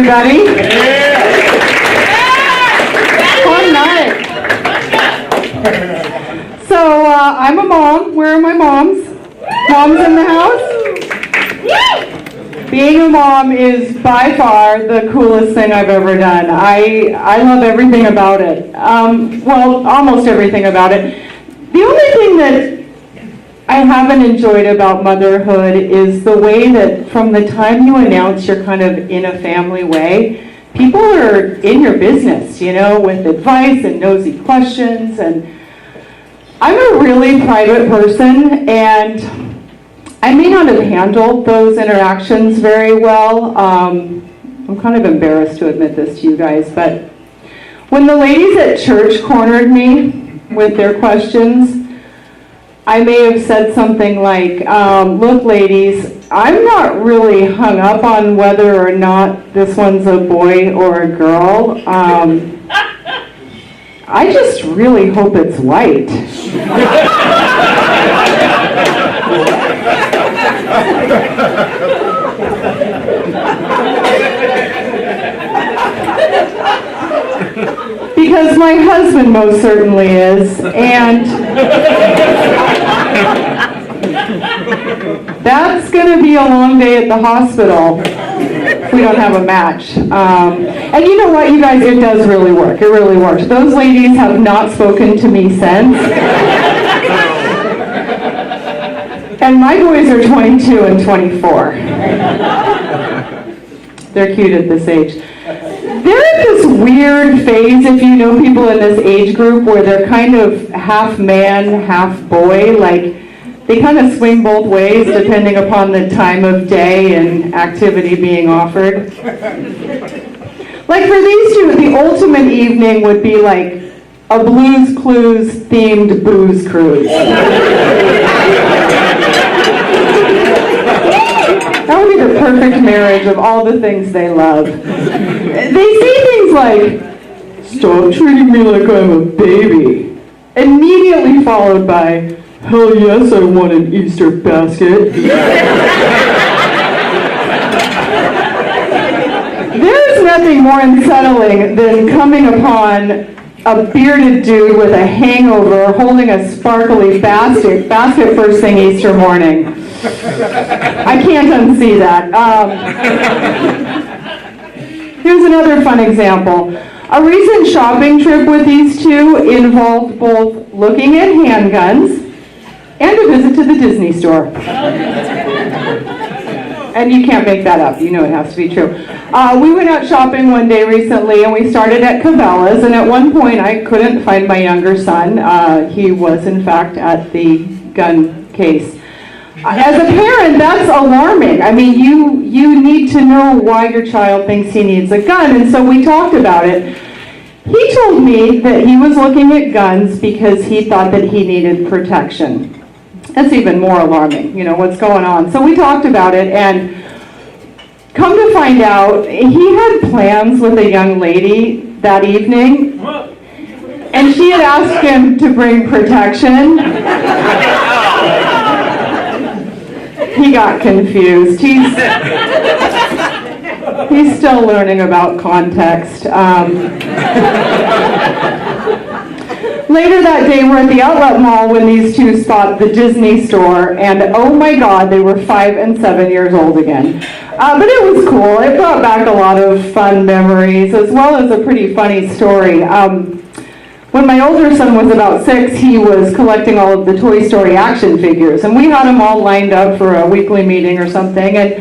everybody. Fun night. So, I'm a mom. Where are my moms? Moms in the house? Being a mom is by far the coolest thing I've ever done. I love everything about it. Well, almost everything about it. The only thing that I haven't enjoyed about motherhood is the way that from the time you announce you're kind of in a family way, people are in your business, you know, with advice and nosy questions. And I'm a really private person, and I may not have handled those interactions very well. I'm kind of embarrassed to admit this to you guys, but when the ladies at church cornered me with their questions, I may have said something like, look ladies, I'm not really hung up on whether or not this one's a boy or a girl. I just really hope it's white. Because my husband most certainly is, and that's going to be a long day at the hospital if we don't have a match. And you know what, you guys, it does really work. It really works. Those ladies have not spoken to me since. And my boys are 22 and 24. They're cute at this age. They're at this weird phase, if you know people in this age group, where they're kind of half man, half boy. Like, they kind of swing both ways depending upon the time of day and activity being offered. Like for these two, the ultimate evening would be like a Blue's Clues themed booze cruise. That would be the perfect marriage of all the things they love. They say things like, "Stop treating me like I'm a baby," immediately followed by, "Hell yes, I want an Easter basket." There's nothing more unsettling than coming upon a bearded dude with a hangover holding a sparkly basket first thing Easter morning. I can't unsee that. Here's another fun example. A recent shopping trip with these two involved both looking at handguns and a visit to the Disney store. And you can't make that up. You know it has to be true. We went out shopping one day recently, and we started at Cabela's, and at one point I couldn't find my younger son. He was, in fact, at the gun case. As a parent, that's alarming. I mean, you need to know why your child thinks he needs a gun, and so we talked about it. He told me that he was looking at guns because he thought that he needed protection. That's even more alarming, you know, what's going on. So we talked about it, and come to find out, he had plans with a young lady that evening, and she had asked him to bring protection. He got confused. He's still learning about context. Later that day, we're at the outlet mall when these two spot the Disney store, and oh my God, they were 5 and 7 years old again. But it was cool. It brought back a lot of fun memories, as well as a pretty funny story. When my older son was about 6, he was collecting all of the Toy Story action figures, and we had them all lined up for a weekly meeting or something, and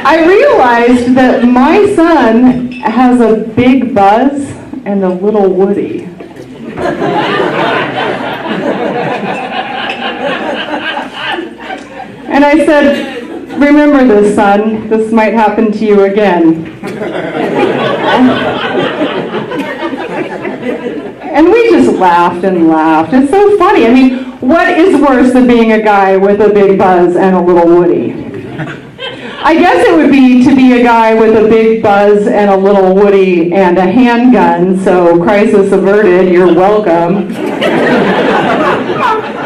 I realized that my son has a big Buzz and a little Woody. And I said, "Remember this, son, this might happen to you again." And we just laughed and laughed. It's so funny. I mean, what is worse than being a guy with a big Buzz and a little Woody? I guess it would be to be a guy with a big Buzz and a little Woody and a handgun, so crisis averted, you're welcome.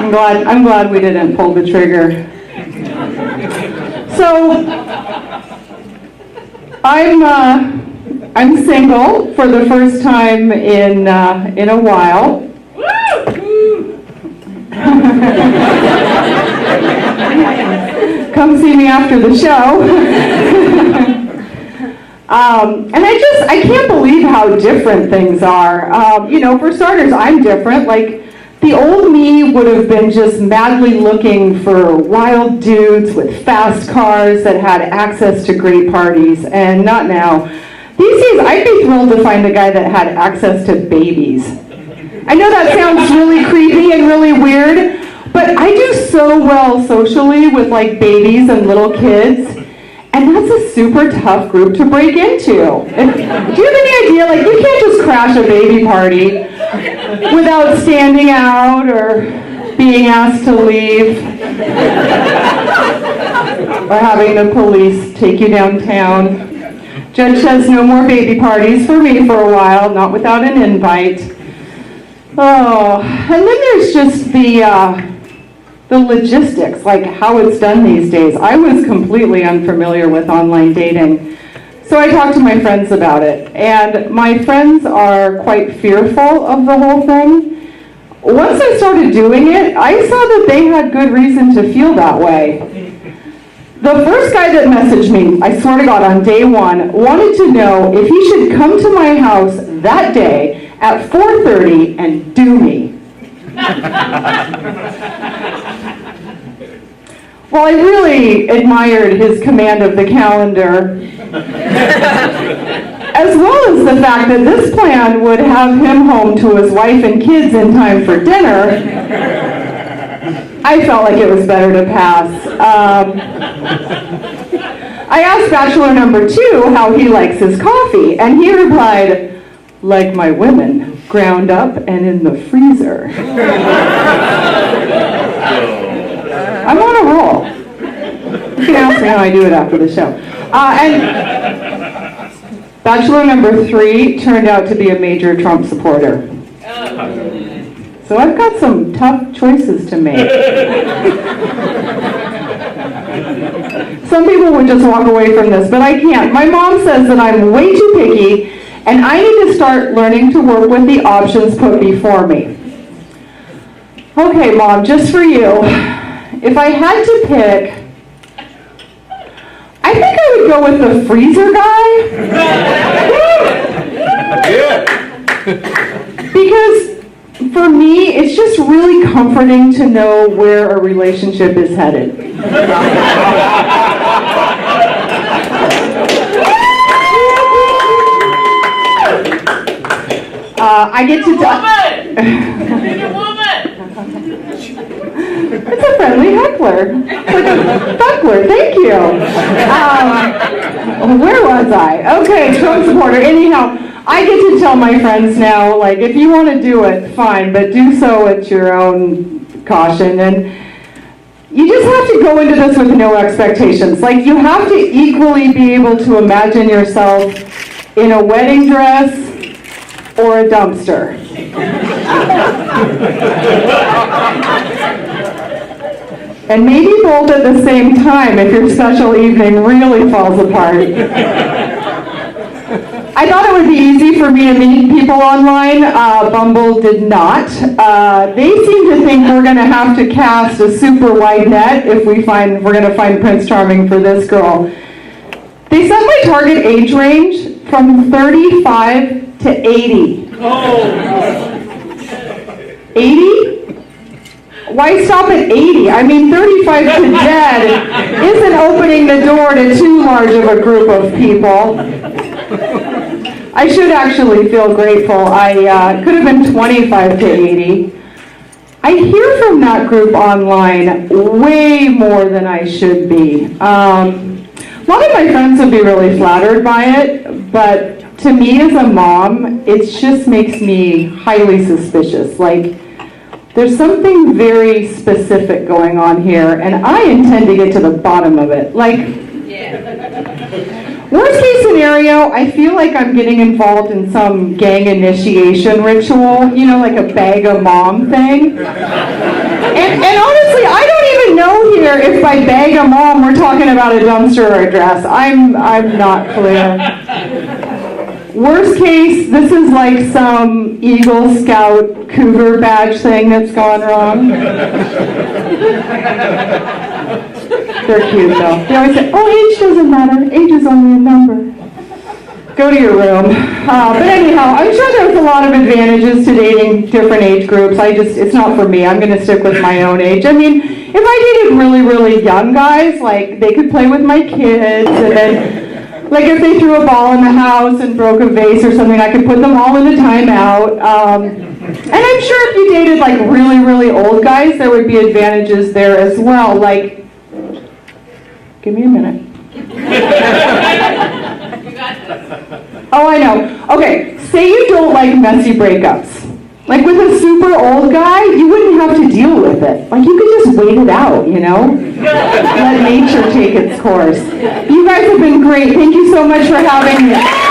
I'm glad we didn't pull the trigger. So, I'm single for the first time in a while. Come see me after the show. And I can't believe how different things are. For starters, I'm different. Like, the old me would have been just madly looking for wild dudes with fast cars that had access to great parties, and not now. These days, I'd be thrilled to find a guy that had access to babies. I know that sounds really creepy and really weird, but I do so well socially with like babies and little kids, and that's a super tough group to break into. Do you have any idea? Like, you can't just crash a baby party without standing out or being asked to leave or having the police take you downtown. Judge says no more baby parties for me for a while, not without an invite. Oh, and then there's just the logistics, like how it's done these days. I was completely unfamiliar with online dating, so I talked to my friends about it, and my friends are quite fearful of the whole thing. Once I started doing it, I saw that they had good reason to feel that way. The first guy that messaged me, I swear to God, on day one, wanted to know if he should come to my house that day at 4:30 and do me. Well, I really admired his command of the calendar, as well as the fact that this plan would have him home to his wife and kids in time for dinner. I felt like it was better to pass. I asked bachelor number 2 how he likes his coffee, and he replied, "Like my women, ground up and in the freezer." I'm on a roll. You can ask me how I do it after the show. And bachelor number 3 turned out to be a major Trump supporter. So I've got some tough choices to make. Some people would just walk away from this, but I can't. My mom says that I'm way too picky, and I need to start learning to work with the options put before me. Okay, Mom, just for you, if I had to pick, I think I would go with the freezer guy. Because for me, it's just really comforting to know where a relationship is headed. I get to It's a friendly heckler. It's like a buckler. Thank you. Where was I? Okay, Trump supporter. Anyhow, I get to tell my friends now, like, if you want to do it, fine, but do so at your own caution. And you just have to go into this with no expectations. Like, you have to equally be able to imagine yourself in a wedding dress or a dumpster. And maybe both at the same time if your special evening really falls apart. I thought it would be easy for me to meet people online. Bumble did not. They seem to think we're going to have to cast a super wide net if we're going to find Prince Charming for this girl. They set my target age range from 35 to 80. 80? Why stop at 80? I mean, 35 to dead isn't opening the door to too large of a group of people. I should actually feel grateful. I could have been 25 to 80. I hear from that group online way more than I should be. A lot of my friends would be really flattered by it, but to me as a mom, it just makes me highly suspicious. Like, there's something very specific going on here, and I intend to get to the bottom of it. Like, worst case scenario, I feel like I'm getting involved in some gang initiation ritual, you know, like a bag of mom thing. And honestly, I don't even to know here if by bag a mom we're talking about a dumpster or a dress. I'm not clear. Worst case, this is like some Eagle Scout cougar badge thing that's gone wrong. They're cute though. They always say, oh, age doesn't matter. Age is only a number. Go to your room. But anyhow, I'm sure there's a lot of advantages to dating different age groups. It's not for me. I'm going to stick with my own age. I mean, if I dated really, really young guys, like they could play with my kids, and then, like if they threw a ball in the house and broke a vase or something, I could put them all in a timeout. And I'm sure if you dated like really, really old guys, there would be advantages there as well. Like, give me a minute. Oh, I know. Okay, say you don't like messy breakups. Like with a super old guy, you wouldn't have to deal with it. Like you could just wait it out, you know? Let nature take its course. You guys have been great. Thank you so much for having me.